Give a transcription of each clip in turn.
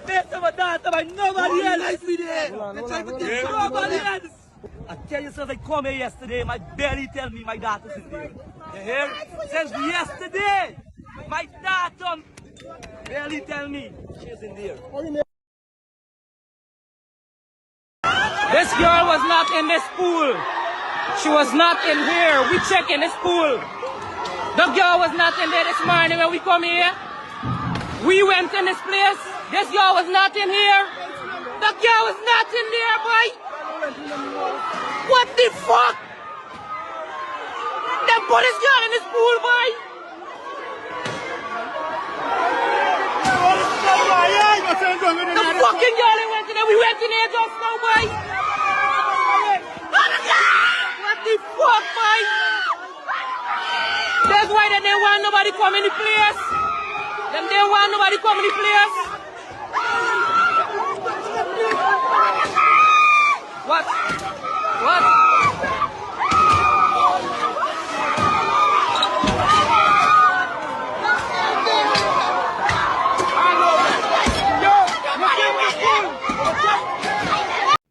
This is my daughter, but nobody else. Nobody else. I tell you, since I come here yesterday, my belly tell me my daughter's in there. You hear? Since yesterday, my daughter belly tell me she's in there. This girl was not in this pool. She was not in here. We check in this pool. The girl was not in there this morning when we come here. We went in this place. This girl was not in here. The girl was not in there, boy. What the fuck? They put this girl in this pool, boy. The fucking girl that went in there. We went in there just now, boy. What the fuck, boy? That's why they didn't want nobody come in the place. Them didn't want nobody come in the place. What? What?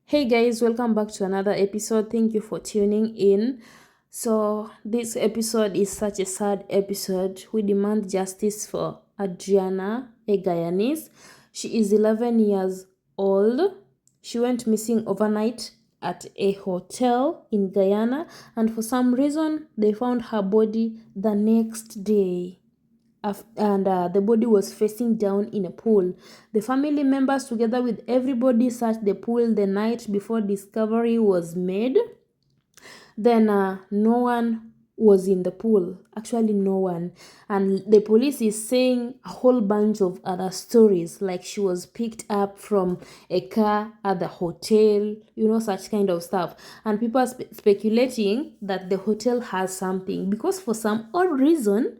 Hey guys, welcome back to another episode. Thank you for tuning in. So this episode is such a sad episode. We demand justice for ADRIANNA, a Guyanese. She is 11 years old. She went missing overnight at a hotel in Guyana, and for some reason they found her body the next day. And the body was facing down in a pool. The family members, together with everybody, searched the pool the night before discovery was made. Then no one was in the pool. Actually, no one. And the police is saying a whole bunch of other stories, like she was picked up from a car at the hotel, you know, such kind of stuff. And people are speculating that the hotel has something, because for some odd reason,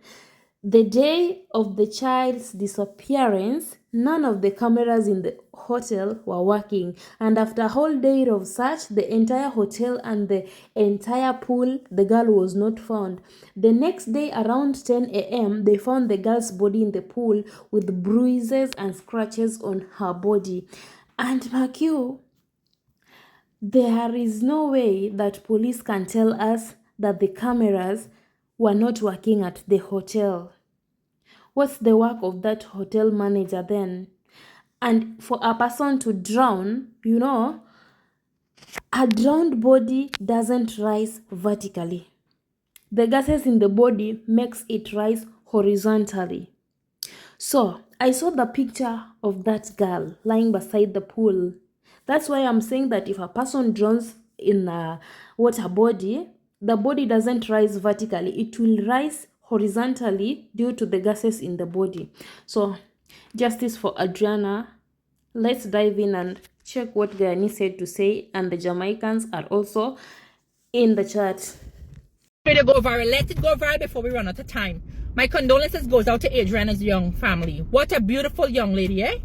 the day of the child's disappearance, none of the cameras in the hotel were working. And after a whole day of search, the entire hotel and the entire pool, the girl was not found. The next day around 10 a.m., they found the girl's body in the pool with bruises and scratches on her body. And mark you, there is no way that police can tell us that the cameras were not working at the hotel. What's the work of that hotel manager then? And for a person to drown, you know, a drowned body doesn't rise vertically. The gases in the body makes it rise horizontally. So I saw the picture of that girl lying beside the pool. That's why I'm saying that if a person drowns in a water body, the body doesn't rise vertically. It will rise horizontally due to the gases in the body. So, justice for ADRIANNA. Let's dive in and check what Guyanese said to say, and the Jamaicans are also in the chat. To go viral. Let it go viral before we run out of time. My condolences goes out to ADRIANNA's young family. What a beautiful young lady, eh?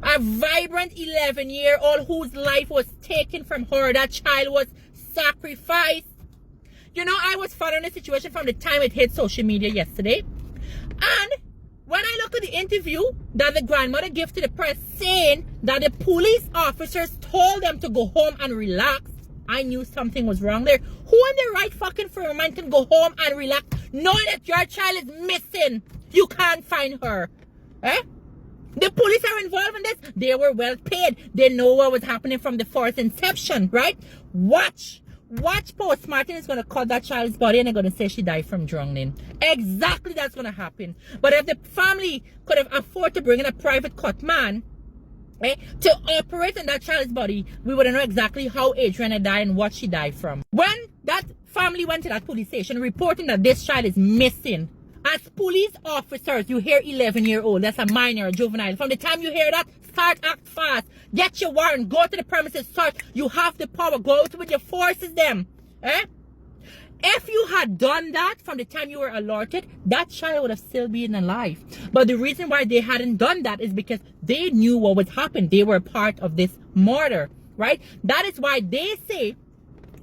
A vibrant 11-year-old whose life was taken from her. That child was sacrificed. You know, I was following the situation from the time it hit social media yesterday. And when I look at the interview that the grandmother gave to the press saying that the police officers told them to go home and relax, I knew something was wrong there. Who in their right fucking frame of mind can go home and relax knowing that your child is missing? You can't find her. Eh? The police are involved in this. They were well paid. They know what was happening from the first inception, right? Watch post-mortem is going to cut that child's body and they're going to say she died from drowning. Exactly, that's going to happen. But if the family could have afforded to bring in a private cut man to operate on that child's body, we would know exactly how ADRIANNA died and what she died from. When that family went to that police station reporting that this child is missing, as police officers, you hear 11-year-old, that's a minor, a juvenile. From the time you hear that, start act fast. Get your warrant, go to the premises, search. You have the power, go out with your forces them. If you had done that from the time you were alerted, that child would have still been alive. But the reason why they hadn't done that is because they knew what would happen. They were part of this murder, right? That is why they say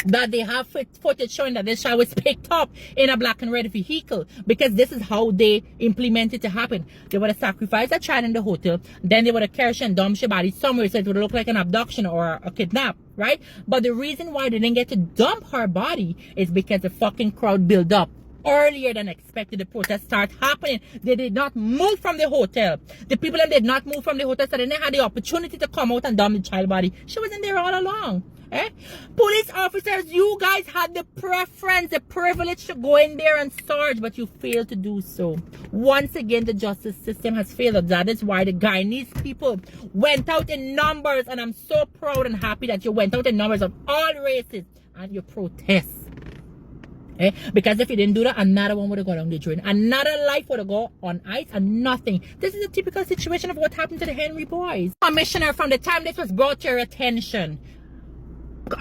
that they have footage showing that this child was picked up in a black and red vehicle, because this is how they implement it to happen. They would have sacrificed a child in the hotel, then they would have carried and dumped her body somewhere so it would look like an abduction or a kidnap, right? But the reason why they didn't get to dump her body is because the fucking crowd built up earlier than expected. The protest start happening. They did not move from the hotel. The people that did not move from the hotel, so they didn't have the opportunity to come out and dump the child body. She wasn't there all along. Eh? Police officers, you guys had the preference, the privilege to go in there and search, but you failed to do so. Once again, the justice system has failed. That is why the Guyanese people went out in numbers, and I'm so proud and happy that you went out in numbers of all races and you protest. Eh? Because if you didn't do that, another one would have gone on the drain. Another life would have gone on ice and nothing. This is a typical situation of what happened to the Henry boys. Commissioner, from the time this was brought to your attention,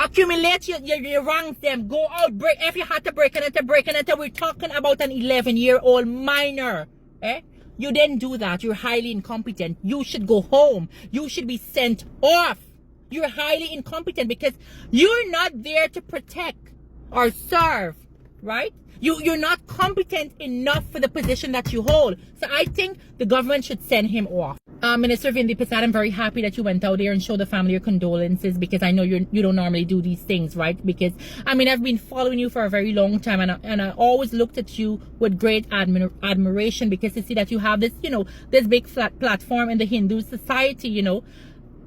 accumulate your ranks, them, go out, break. If you had to break and enter, break and enter. We're talking about an 11-year-old minor. Eh? You didn't do that. You're highly incompetent. You should go home. You should be sent off. You're highly incompetent because you're not there to protect or serve. Right? You're not competent enough for the position that you hold. So I think the government should send him off. Minister Vindi Prasad, I'm very happy that you went out there and showed the family your condolences, because I know you don't normally do these things, right? Because I mean, I've been following you for a very long time, and I always looked at you with great admiration, because to see that you have this, you know, this big flat platform in the Hindu society, you know,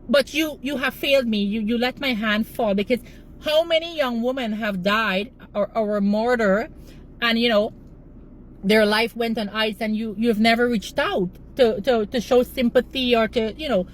but you have failed me. You let my hand fall, because how many young women have died or were murdered, and you know their life went on ice, and you've never reached out to show sympathy or to, you know,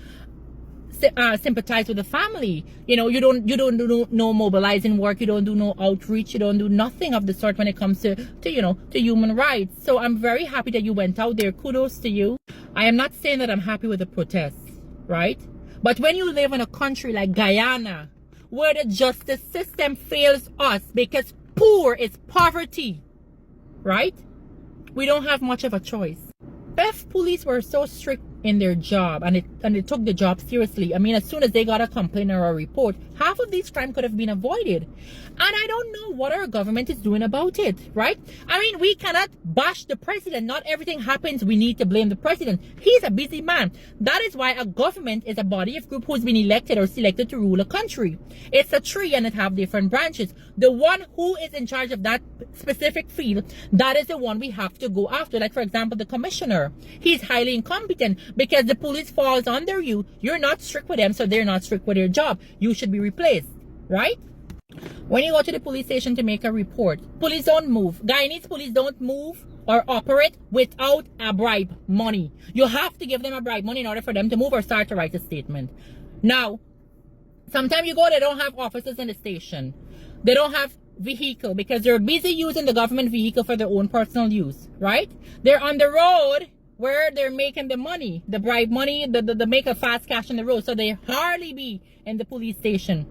sympathize with the family. You know, you don't do no mobilizing work, you don't do no outreach, you don't do nothing of the sort when it comes to you know, to human rights. So I'm very happy that you went out there. Kudos to you. I am not saying that I'm happy with the protests, right? But when you live in a country like Guyana, where the justice system fails us because poor is poverty, right? We don't have much of a choice. If police were so strict in their job and they took the job seriously, I mean, as soon as they got a complaint or a report, half of these crimes could have been avoided. And I don't know what our government is doing about it, right? I mean, we cannot bash the president. Not everything happens, we need to blame the president. He's a busy man. That is why a government is a body of group who's been elected or selected to rule a country. It's a tree and it have different branches. The one who is in charge of that specific field, that is the one we have to go after. Like, for example, the commissioner. He's highly incompetent because the police falls under you. You're not strict with them, so they're not strict with their job. You should be replaced, right? When you go to the police station to make a report, police don't move. Guyanese police don't move or operate without a bribe money. You have to give them a bribe money in order for them to move or start to write a statement. Now, sometimes you go, they don't have officers in the station. They don't have vehicle because they're busy using the government vehicle for their own personal use, right? They're on the road where they're making the money, the bribe money, the make a fast cash on the road. So they hardly be in the police station.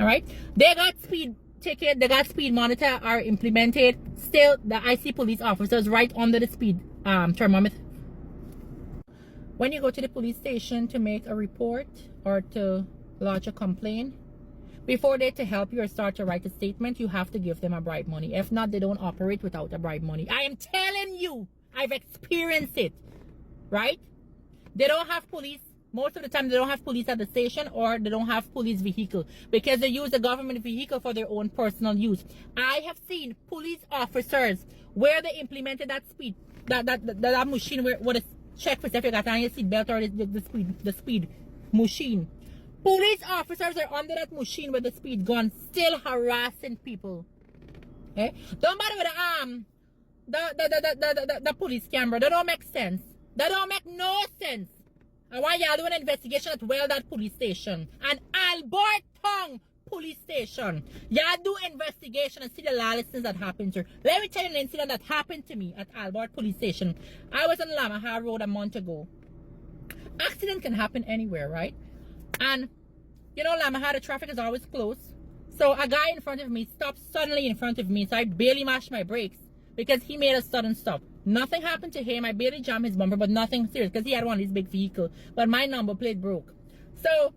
All right, they got speed ticket, they got speed monitor are implemented. Still, I see police officers right under the speed thermometer. When you go to the police station to make a report or to lodge a complaint, before they to help you or start to write a statement, you have to give them a bribe money. If not, they don't operate without a bribe money. I am telling you, I've experienced it, right? They don't have police. Most of the time, they don't have police at the station, or they don't have police vehicle because they use the government vehicle for their own personal use. I have seen police officers where they implemented that speed, that machine where what is check for if you got on your seat belt or the speed machine. Police officers are under that machine with the speed gun, still harassing people. Okay? Don't bother with the police camera. That don't make sense. That don't make no sense. I want y'all do an investigation at that police station and Alberton police station. Y'all do investigation and see the lawlessness that happened here. Let me tell you an incident that happened to me at Albert police station. I was on Lamaha Road a month ago. Accident can happen anywhere, right? And you know, Lamaha, the traffic is always closed. So a guy in front of me stopped suddenly in front of me. So I barely mashed my brakes because he made a sudden stop. Nothing happened to him. I barely jammed his bumper, but nothing serious because he had one of these big vehicles. But my number plate broke. So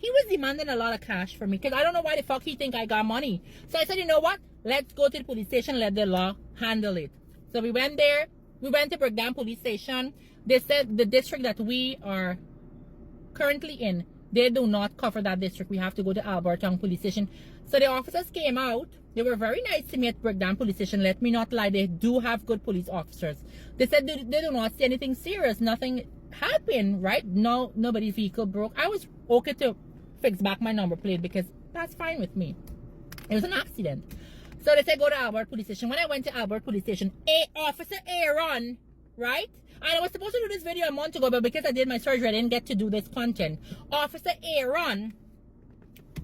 he was demanding a lot of cash from me because I don't know why the fuck he think I got money. So I said, you know what? Let's go to the police station, let the law handle it. So we went there. We went to Bergdam police station. They said the district that we are currently in, they do not cover that district. We have to go to Alberton police station. So the officers came out. They were very nice to me at Bergdam police station. Let me not lie, they do have good police officers. They said they do not see anything serious. Nothing happened, right? No, nobody's vehicle broke. I was okay to fix back my number plate because that's fine with me. It was an accident. So they said go to Albert police station. When I went to Albert police station, Officer Aaron, right? And I was supposed to do this video a month ago, but because I did my surgery, I didn't get to do this content. Officer Aaron,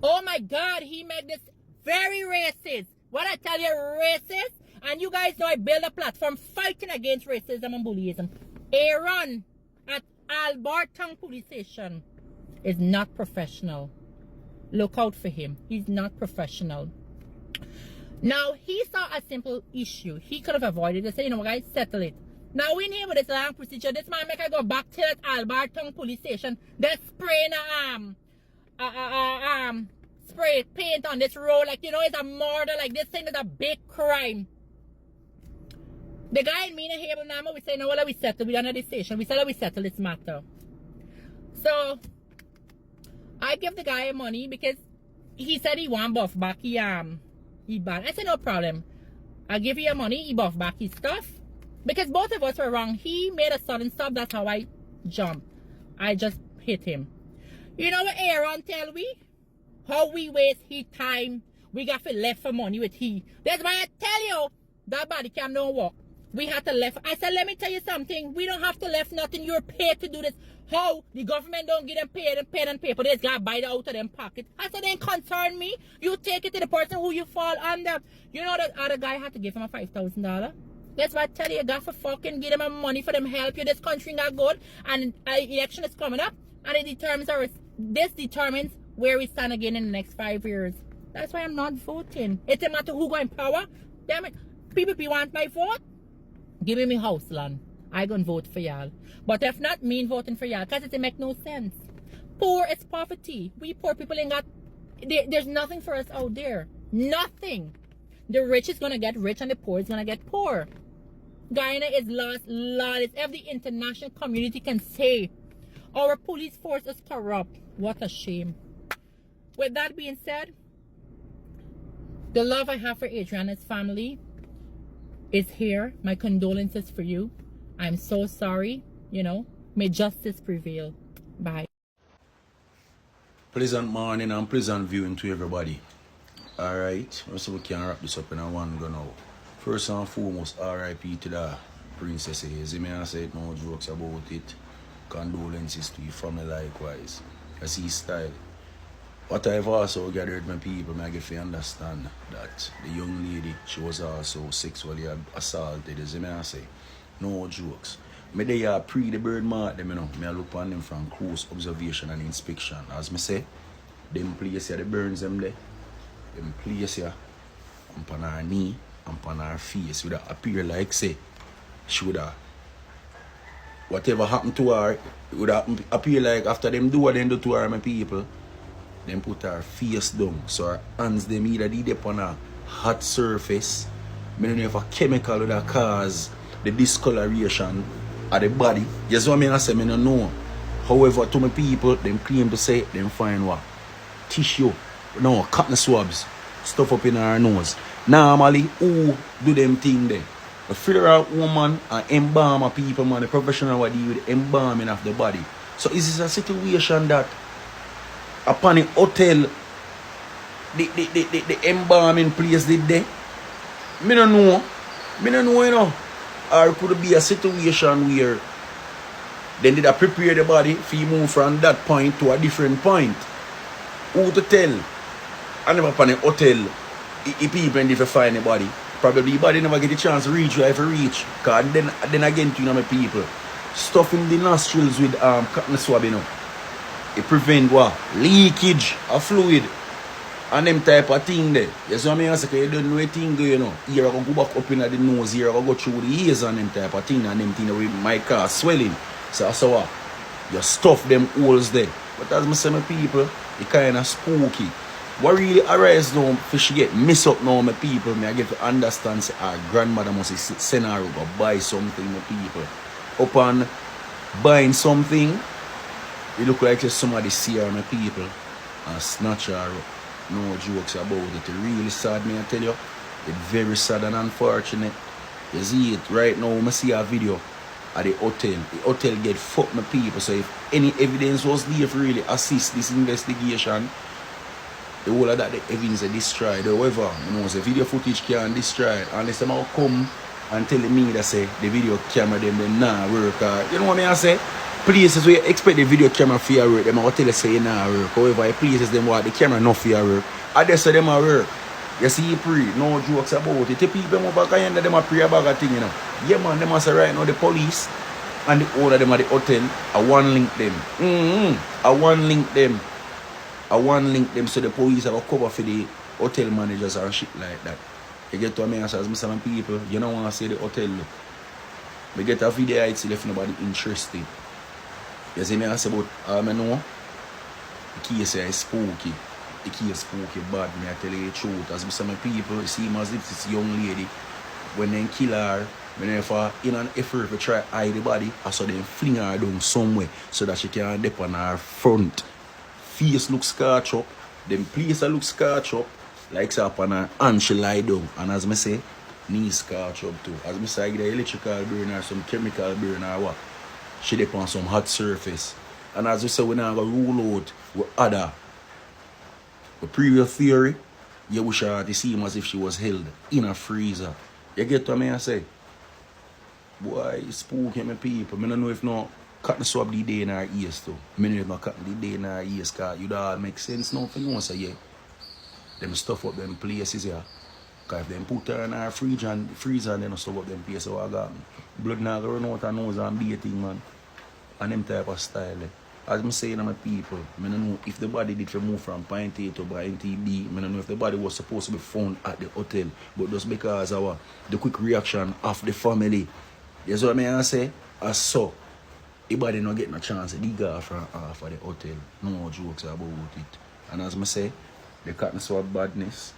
oh my God, he made this very racist. What I tell you, racist. And you guys know I build a platform fighting against racism and bullyism. Aaron at Alberton police station is not professional. Look out for him. He's not professional. Now, he saw a simple issue. He could have avoided it. Say, you know what, guys, settle it. Now, we here with this long procedure. This man make I go back to that Alberton police station. They're spraying spray paint on this road. Like, you know, it's a murder. Like, this thing is a big crime. The guy in me and here now, we say, no, well, we settle. We done at the station. We said we settle this matter. So, I give the guy money because he said he want buff back. He banned. I said, no problem. I'll give you your money. He buff back his stuff. Because both of us were wrong. He made a sudden stop. That's how I jumped. I just hit him. You know what Aaron tell we? How we waste his time. We got to left for money with he. That's why I tell you, that body cam don't work. We had to left. I said, let me tell you something. We don't have to left nothing. You're paid to do this. How? The government don't get them paid and pen and paper. They just got to buy it out of them pocket. I said, it ain't concern me. You take it to the person who you fall under. You know that other guy had to give him a $5,000. That's why I tell you, you got to fucking give them money for them help you. This country not good. And election is coming up. And it determines this determines where we stand again in the next 5 years. That's why I'm not voting. It doesn't matter who go in power. Damn it. People want my vote. Give me house land. I gonna vote for y'all. But if not, me voting for y'all. Because it make no sense. Poor is poverty. We poor people ain't got... There's nothing for us out there. Nothing. The rich is gonna get rich and the poor is gonna get poor. Guyana is lost, lawless. If the international community can say our police force is corrupt, what a shame. With that being said, the love I have for Adrianna's family is here. My condolences for you. I'm so sorry. You know, may justice prevail. Bye. Pleasant morning and pleasant viewing to everybody. Alright, so we can wrap this up in a one go now. First and foremost, RIP to the princess. You may have said no jokes about it. Condolences to your family likewise. I see style. What I've also gathered my people, I get to understand that the young lady, she was also sexually assaulted. As you may say, no jokes. Me they are pre the bird mark them, you know. Me look on them from close observation and inspection. As me say, them place here, the burns them there. Them place here, upon her knee, upon her face, would appear like say, she would have, whatever happened to her, it would appear like after them do what they do to her, my people, then put her face down. So her hands them either did upon a hot surface. I don't know if a chemical would cause the discoloration of the body. You see what I say? I don't know. However, to my people, them claim to say them find what? Tissue. No, cotton swabs. Stuff up in her nose. Normally, who do them thing there? A funeral woman and embalmer people, man, the professional what deal with embalming of the body. So is this a situation that upon a hotel the embalming place did there? Me don't know. Me don't know, you know. Or could it be a situation where then did I prepare the body for you move from that point to a different point? Who to tell? I never upon a hotel if people never find the body. Probably the body never get a chance to reach where I reach. Cause then again you know my people. Stuffing the nostrils with cotton swab, you know. It prevent what? Leakage of fluid. And them type of thing there. You see what I mean? So you don't know a thing, you know. Here I go back up in the nose, here I go through the ears and them type of thing, and them thing that might cause swelling. So what? You stuff them holes there. But as I say, my people, it kind of spooky. What really arise now, if she get messed up now, my people, I get to understand, say, our grandmother must send her go buy something, my people. Upon buying something, it look like somebody see her, my people, and snatch her up. No jokes about it. It really sad, me I tell you. It's very sad and unfortunate. You see it right now, I see a video at the hotel. The hotel get fucked, my people. So if any evidence was there to really assist this investigation, the whole of that the evidence is destroyed. However, you know, the video footage can destroy it. Unless them all come and tell me that say the video camera them nah work. You know what I say? Places where you expect the video camera for your work, them will tell you say nah work. However, places them want the camera not for your work. I just say them a work. You see pray, no jokes about it. The people over Guyana, them a pray about a thing, you know. Yeah man, them a say right now the police and the owner them at the hotel, I one link them. I one link them. I one link them so the police have a cover for the hotel managers and shit like that. You get to me and say, as some people, you don't want to see the hotel look. We get a video it's left nobody interested. You see me I say about I know the case is spooky. The case is spooky bad, me I tell you the truth. As some people you see as if this young lady when they kill her, whenever in an effort to try to hide the body, I saw them fling her down somewhere so that she can dip on her front. Face looks scorched up, them place look scorched up, like say up on her hand she lie down. And as I say, knees scorched up too. As I say, I get the electrical burn or some chemical burn or what. She dip on some hot surface. And as I say, when I go rule out with other the previous theory, you wish her to see him as if she was held in a freezer. You get what I say? Boy, it's spooky my people. I don't know if no cut the swab the day in our ears too. I don't know if no cut the day in our ears because you all make sense now for you say yeah. Them stuff up them places here. Because if them put her in our freezer and then stuff up them places, so I got blood now run out her nose and beating man. And them type of style. As I'm saying to my people, I don't know if the body did move from point A to point B. I don't know if the body was supposed to be found at the hotel. But just because of the quick reaction of the family. You see what I say? I saw the body not getting a chance to dig off from half of the hotel. No jokes about it. And as I say, the cotton swab badness,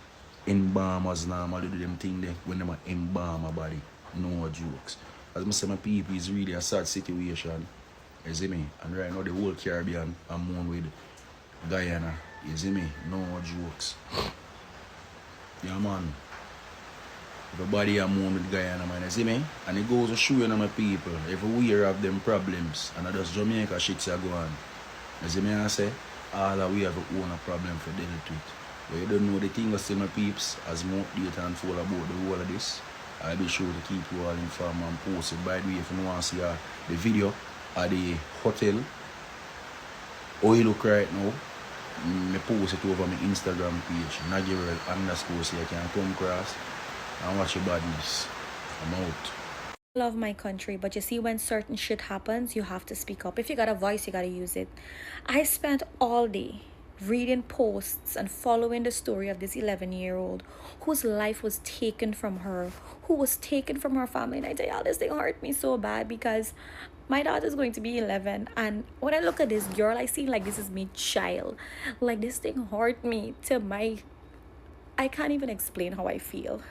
embalmers normally do them thing there when they embalm a body. No jokes. As I say, my people, it's really a sad situation. You see me? And right now the whole Caribbean I'm on with Guyana. You see me? No jokes. Yeah man. Everybody I'm on with Guyana man, you see me? And it goes to show you my people. Everywhere have them problems. And I just Jamaica shits are going. You see me I say? All of we have our own problem for dealing with it. But you don't know the thing I say my peeps as more data and fall about the whole of this. I'll be sure to keep you all informed and posted. By the way, if you want to see the video at the hotel, how you look right now, I post it over my Instagram page, Nagirl_, so you can come across and watch your badness. I'm out. Love my country, but you see, when certain shit happens, you have to speak up. If you got a voice, you got to use it. I spent all day reading posts and following the story of this 11-year-old whose life was taken from her, who was taken from her family. And I tell y'all, this thing hurt me so bad because my daughter's going to be 11, and when I look at this girl, I see like this is me child. Like this thing hurt me to I can't even explain how I feel.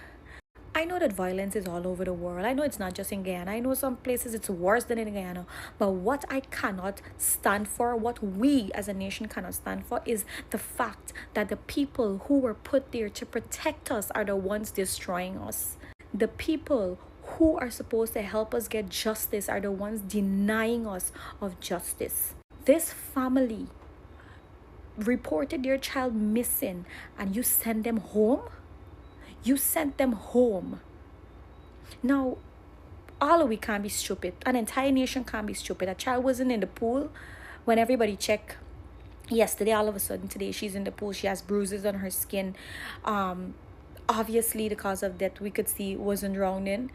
I know that violence is all over the world. I know it's not just in Guyana. I know some places it's worse than in Guyana. But what I cannot stand for, what we as a nation cannot stand for, is the fact that the people who were put there to protect us are the ones destroying us. The people who are supposed to help us get justice are the ones denying us of justice. This family reported their child missing and you send them home? You sent them home. Now, all of we can't be stupid. An entire nation can't be stupid. A child wasn't in the pool when everybody checked. Yesterday, all of a sudden, today, she's in the pool. She has bruises on her skin. Obviously, the cause of death we could see wasn't drowning.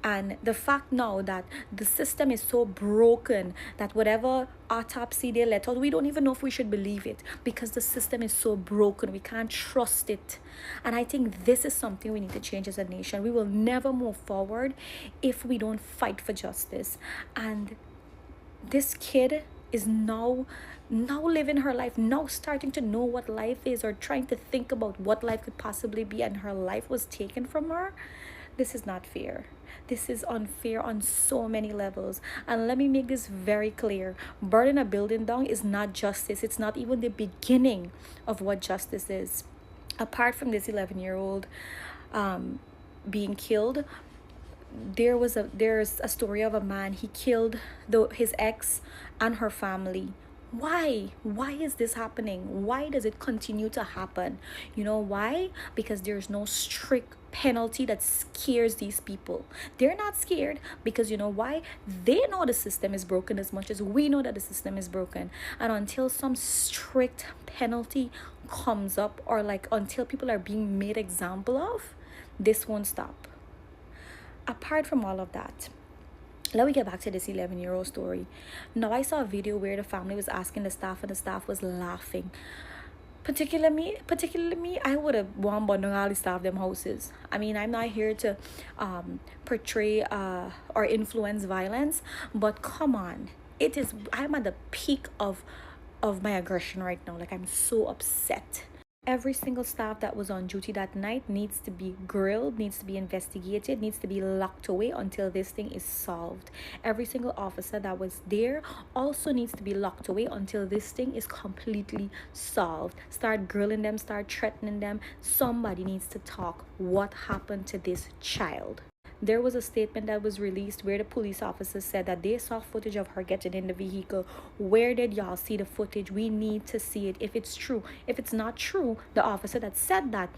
And the fact now that the system is so broken that whatever autopsy they let out, we don't even know if we should believe it because the system is so broken. We can't trust it. And I think this is something we need to change as a nation. We will never move forward if we don't fight for justice. And this kid, is now living her life, now starting to know what life is, or trying to think about what life could possibly be, and her life was taken from her. This is not fair. This is unfair on so many levels. And let me make this very clear. Burning a building down is not justice. It's not even the beginning of what justice is. Apart from this 11-year-old being killed, there's a story of a man. He killed his ex and her family. Why is this happening? Why does it continue to happen? You know why? Because there's no strict penalty that scares these people. They're not scared because you know why? They know the system is broken as much as we know that the system is broken. And until some strict penalty comes up, or like until people are being made example of, this won't stop. Apart from all of that, let me get back to this 11-year-old story. Now, I saw a video where the family was asking the staff, and the staff was laughing. Particularly me, I would have won bundle all the staff them houses. I mean, I'm not here to portray or influence violence, but come on, I'm at the peak of my aggression right now. Like, I'm so upset. Every single staff that was on duty that night needs to be grilled, needs to be investigated, needs to be locked away until this thing is solved. Every single officer that was there also needs to be locked away until this thing is completely solved. Start grilling them, start threatening them. Somebody needs to talk. What happened to this child? There was a statement that was released where the police officers said that they saw footage of her getting in the vehicle. Where did y'all see the footage? We need to see it if it's true. If it's not true, the officer that said that,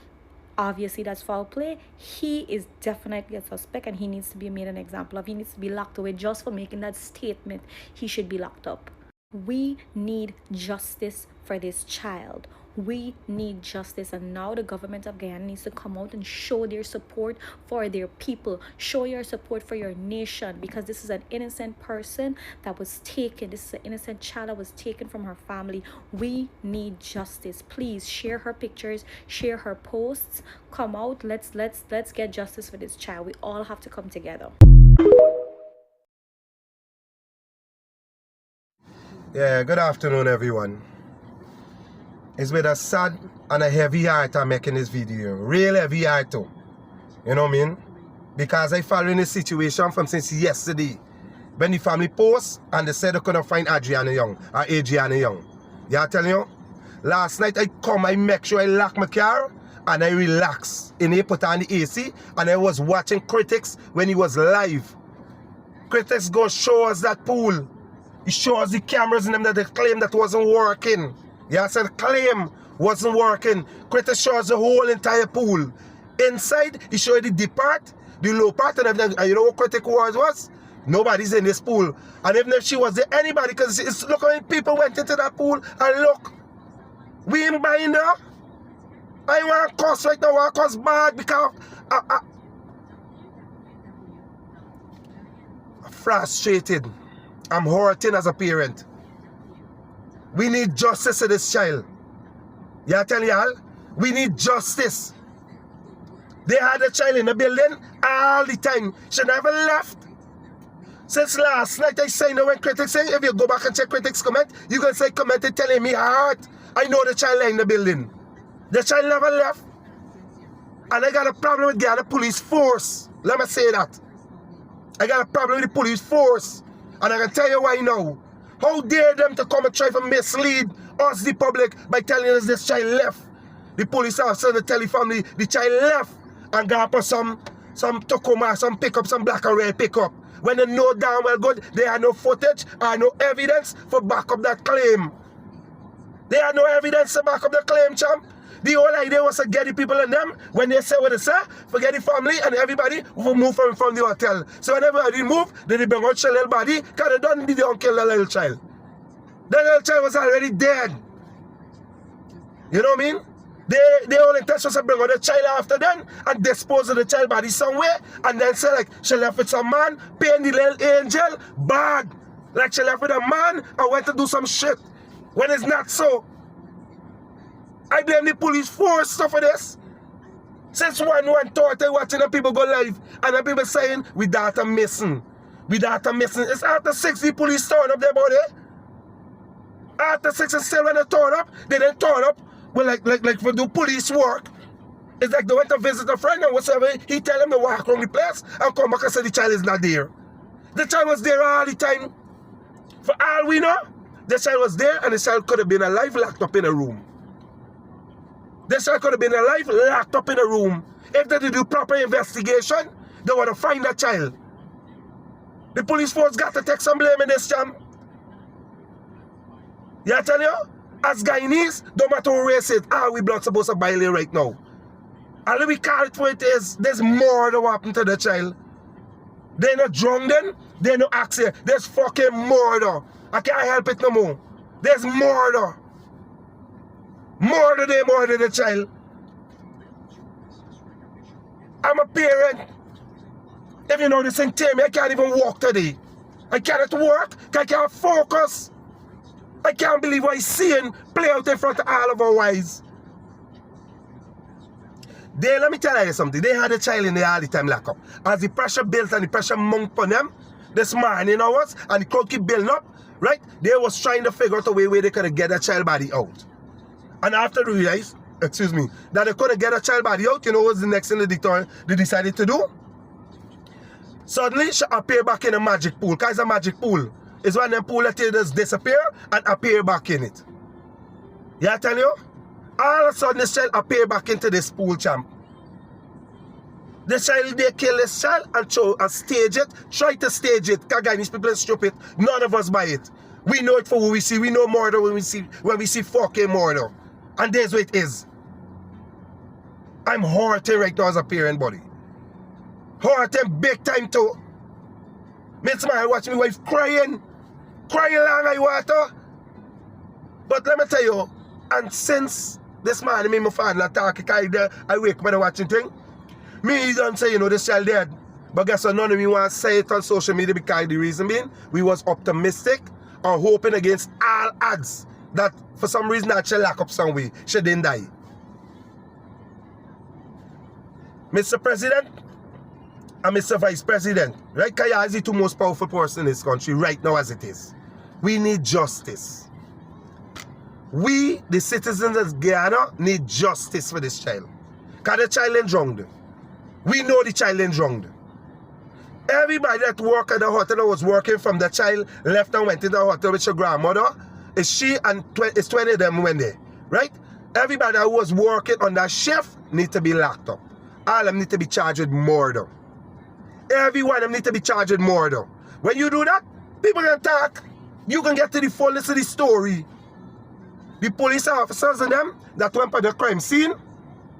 obviously that's foul play. He is definitely a suspect, and he needs to be made an example of. He needs to be locked away just for making that statement. He should be locked up. We need justice for this child. We need justice, and now the government of Guyana needs to come out and show their support for their people. Show your support for your nation, because this is an innocent person that was taken. This is an innocent child that was taken from her family. We need justice. Please share her pictures, share her posts. Come out. Let's get justice for this child. We all have to come together. Yeah, good afternoon, everyone. It's with a sad and a heavy heart I'm making this video. Real heavy heart too. You know what I mean? Because I following this situation from since yesterday. When the family post and they said they couldn't find Adrianna Young or Adrianna Young. Yeah, I tell you, last night I make sure I lock my car and I relax. And I put on the AC and I was watching Critics when he was live. Critics go show us that pool. He shows the cameras in them that they claim that wasn't working. Yeah, I said claim wasn't working. Critics shows the whole entire pool. Inside, he showed the deep part, the low part, and everything. And you know what Critic was? Nobody's in this pool. And even if she was there, anybody, because look how many people went into that pool, and look, we ain't buying there. I want to cuss right now, I want to cuss bad because I'm frustrated. I'm hurting as a parent. We need justice to this child. Yeah, I tell y'all, we need justice. They had a child in the building all the time. She never left. Since last night, I say no when Critics say, if you go back and check Critics comment, you can say comment telling me heart. I know the child in the building. The child never left. And I got a problem with Guyana police force. Let me say that. I got a problem with the police force. And I can tell you why now. How dare them to come and try to mislead us, the public, by telling us this child left. The police officer to tell the family the child left and got up some Tacoma, some pickup, some black and red pickup. When they know damn well good, they had no footage or no evidence for back up that claim. They had no evidence to back up the claim, champ. The whole idea was to get the people in them, when they say what they say, forget the family and everybody will move from the hotel. So when everybody move, then they bring out the little body, because they don't kill the little child. The little child was already dead. You know what I mean? They only intention was to bring out the child after them and dispose of the child body somewhere, and then say like, she left with some man, paying the little angel, bad. Like she left with a man and went to do some shit. When it's not so. I blame the police force for this. Since one thought I watching the people go live and the people saying we data missing. We data missing. It's after 60 police turn up there, buddy. After 6 and still when they turn up, they didn't turn up. Well, like for do police work. It's like they went to visit a friend and whatsoever. He tell them to walk around the place and come back and say the child is not there. The child was there all the time. For all we know, the child was there and the child could have been alive locked up in a room. The child could have been alive locked up in a room. If they did do proper investigation, they want to find that child. The police force got to take some blame in this jam. Yeah, I tell you, as Guyanese, no matter who race it, we blood supposed to violate right now. And let me call it what it is. There's more that happened to the child. They're not drunk then, they're not accident. There's fucking murder. I can't help it no more. There's murder. Murder, they murder the child. I'm a parent. If you know this thing, tell me, I can't even walk today. I cannot work, I can't focus. I can't believe what I'm seeing play out in front of all of our wives. Let me tell you something. They had a child in there all the time locked up. As the pressure built and the pressure mounted on them, this morning hours, and the crowd keep building up, right? They was trying to figure out a way where they could get a child body out. And after they realized, that they couldn't get a child body out, you know what's the next thing they decided to do? Suddenly, she appeared back in a magic pool. Because it's a magic pool. It's when them pool that just disappear and appear back in it. Yeah, I tell you? All of a sudden, this child appear back into this pool, champ. The child, they kill this child and stage it. Try to stage it. Because Guyanese people are stupid. None of us buy it. We know it for what we see. We know murder when we see fucking murder. And there's what it is. I'm hurting right now as a parent, buddy. Hurting big time too. Miss man, watch my wife crying. Crying along I water. But let me tell you, and since this man me my father talk, I wake up and watching thing. Me don't say, you know, this child dead. But guess what, none of me want to say it on social media because the reason being, we was optimistic and hoping against all odds that for some reason that she lock up some way. She didn't die. Mr. President and Mr. Vice President, right? Kaya is the two most powerful person in this country right now as it is. We need justice. We, the citizens of Guyana, need justice for this child. Because the child ain't drowned. We know the child ain't drowned. Everybody that worked at the hotel that was working from the child left and went into the hotel with your grandmother. Is she and it's 20 of them went there, right? Everybody that was working on that shift need to be locked up. All of them need to be charged with murder. Every one of them need to be charged with murder. When you do that, people can talk. You can get to the fullness of the story. The police officers and them that went to the crime scene,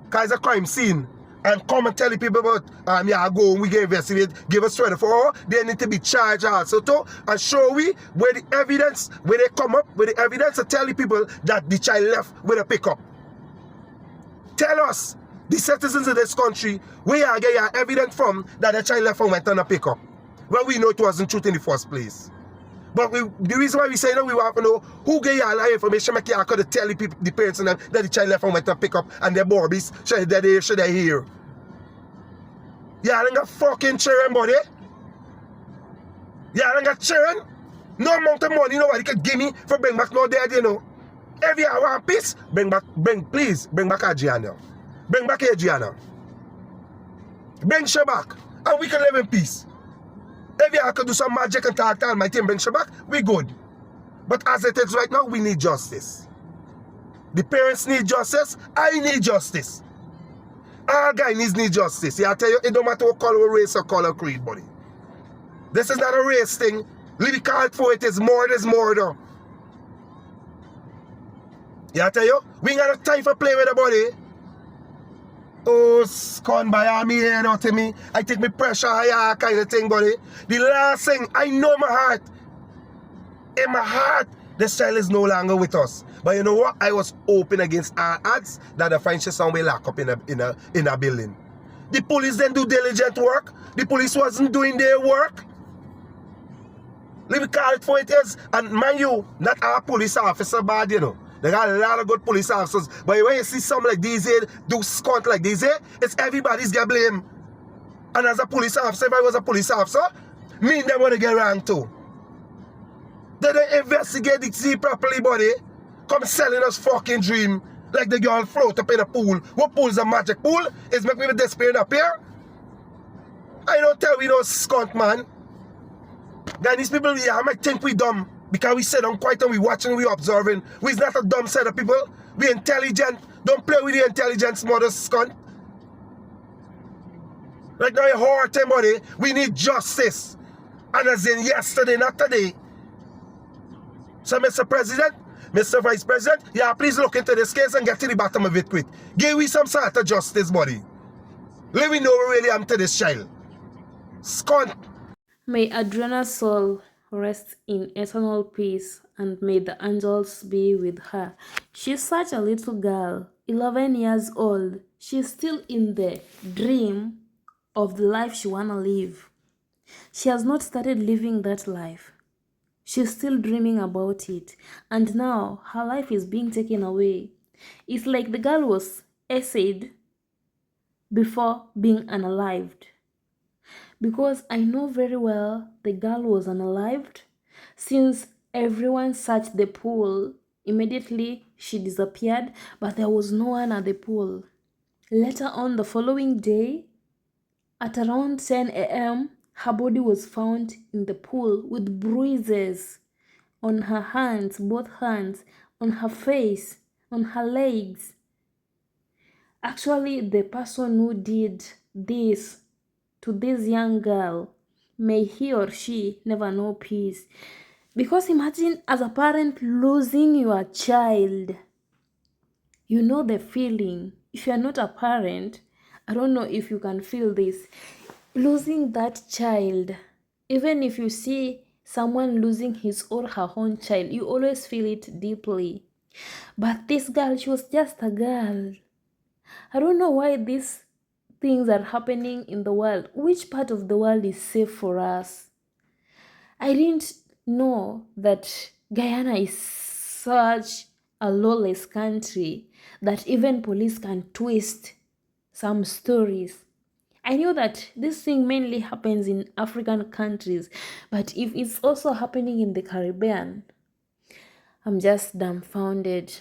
because it's a crime scene, and come and tell the people about, yeah, go and we get investigate, give us 24 hours, they need to be charged also too, and show we where the evidence, where they come up with the evidence to tell the people that the child left with a pickup. Tell us, the citizens of this country, where you get your evidence from that the child left and went on a pickup. Well, we know it wasn't truth in the first place. But the reason why we say that we want to know who gave you all that information, make you could tell the people, the parents and them, that the child left and went to pick up and their babies should they hear. Y'all ain't got fucking children, buddy. Y'all ain't got children. No amount of money nobody can give me for bring back no dead, you know. Every hour one piece, please bring back Adrianna. Bring back Adrianna. Bring her back. And we can live in peace. If you could do some magic and talk to Almighty and bring her back, we good. But as it is right now, we need justice. The parents need justice. I need justice. All Guyanese need justice. Yeah, I tell you, it don't matter what color, race, or color, creed, buddy. This is not a race thing. Leave the card for it is murder. Yeah, I tell you, we ain't got no time for play with the body. Oh, scone by me here now to me. I take me pressure higher kind of thing, buddy. The last thing, I know in my heart, this child is no longer with us. But you know what? I was open against our odds that I find she somewhere locked up in a building. The police didn't do diligent work. The police wasn't doing their work. Let me call it for it is. And mind you, not our police officer bad, you know. They got a lot of good police officers. But when you see something like these here, do scunt like these here, it's everybody's get blame. And as a police officer, if I was a police officer, me and them want to get wrong too. They don't investigate the sea properly, buddy. Come selling us fucking dream like the girl float up in a pool. What pool is a magic pool? Is make people disappear up here? I don't tell we don't scunt, man. Then these people, yeah, I might think we dumb because we sit down quiet and we watching, we observing. We's not a dumb set of people. We intelligent. Don't play with the intelligence, mother scunt. Right now, you're hurting, buddy. We need justice. And as in yesterday, not today. So, Mr. President, Mr. Vice President, yeah, please look into this case and get to the bottom of it quick. Give we some sort of justice, buddy. Let me know what really happened to this child. Scunt. May Adrianna's soul rest in eternal peace, and may the angels be with her. She's such a little girl, 11 years old. She's still in the dream of the life she wanna live. She has not started living that life. She's still dreaming about it, and now her life is being taken away. It's like the girl was essayed before being unalived. Because I know very well the girl was unalived. Since everyone searched the pool, immediately she disappeared, but there was no one at the pool. Later on the following day, at around 10 a.m., her body was found in the pool with bruises on her hands, both hands, on her face, on her legs. Actually, the person who did this to this young girl, may he or she never know peace. Because imagine as a parent losing your child. You know the feeling. If you are not a parent, I don't know if you can feel this. Losing that child, even if you see someone losing his or her own child, you always feel it deeply. But this girl, she was just a girl. I don't know why these things are happening in the world. Which part of the world is safe for us? I didn't know that Guyana is such a lawless country that even police can twist some stories. I knew that this thing mainly happens in African countries, but if it's also happening in the Caribbean, I'm just dumbfounded.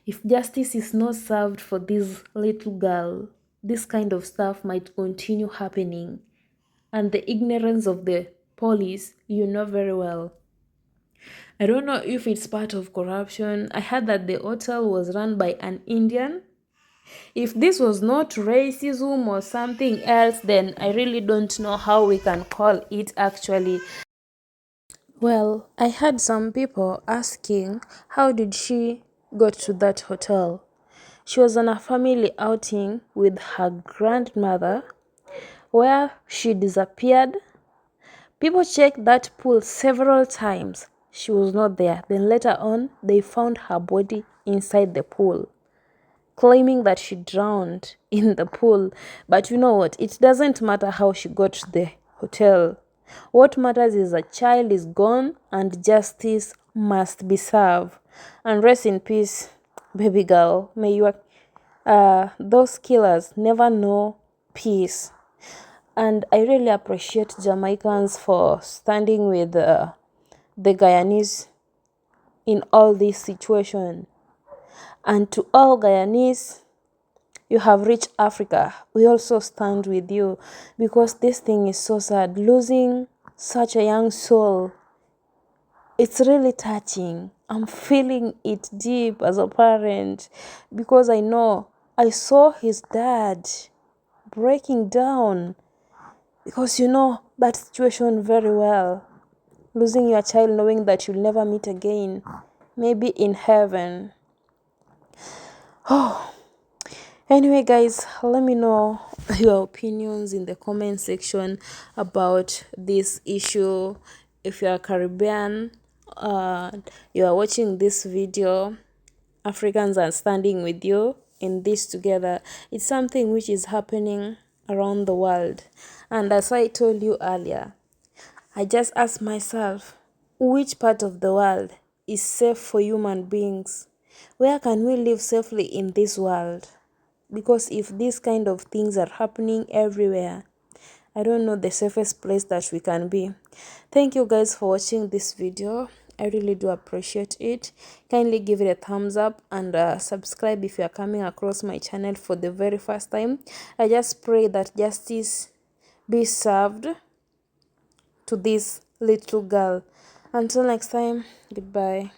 If justice is not served for this little girl, this kind of stuff might continue happening. And the ignorance of the police, you know very well. I don't know if it's part of corruption. I heard that the hotel was run by an Indian. If this was not racism or something else, then I really don't know how we can call it actually. Well, I heard some people asking, how did she go to that hotel? She was on a family outing with her grandmother, where she disappeared. People checked that pool several times. She was not there. Then later on, they found her body inside the pool, claiming that she drowned in the pool. But you know what? It doesn't matter how she got to the hotel. What matters is a child is gone and justice must be served. And rest in peace, baby girl. May your those killers never know peace. And I really appreciate Jamaicans for standing with the Guyanese in all this situation. And to all Guyanese, you have reached Africa. We also stand with you because this thing is so sad. Losing such a young soul, it's really touching. I'm feeling it deep as a parent because I know I saw his dad breaking down because you know that situation very well. Losing your child knowing that you'll never meet again, maybe in heaven. Oh, anyway, guys, let me know your opinions in the comment section about this issue. If you are Caribbean, you are watching this video, Africans are standing with you in this together. It's something which is happening around the world. And as I told you earlier, I just asked myself, which part of the world is safe for human beings? Where can we live safely in this world? Because if these kind of things are happening everywhere, I don't know the safest place that we can be. Thank you guys for watching this video. I really do appreciate it. Kindly give it a thumbs up and subscribe if you are coming across my channel for the very first time. I just pray that justice be served to this little girl. Until next time, goodbye.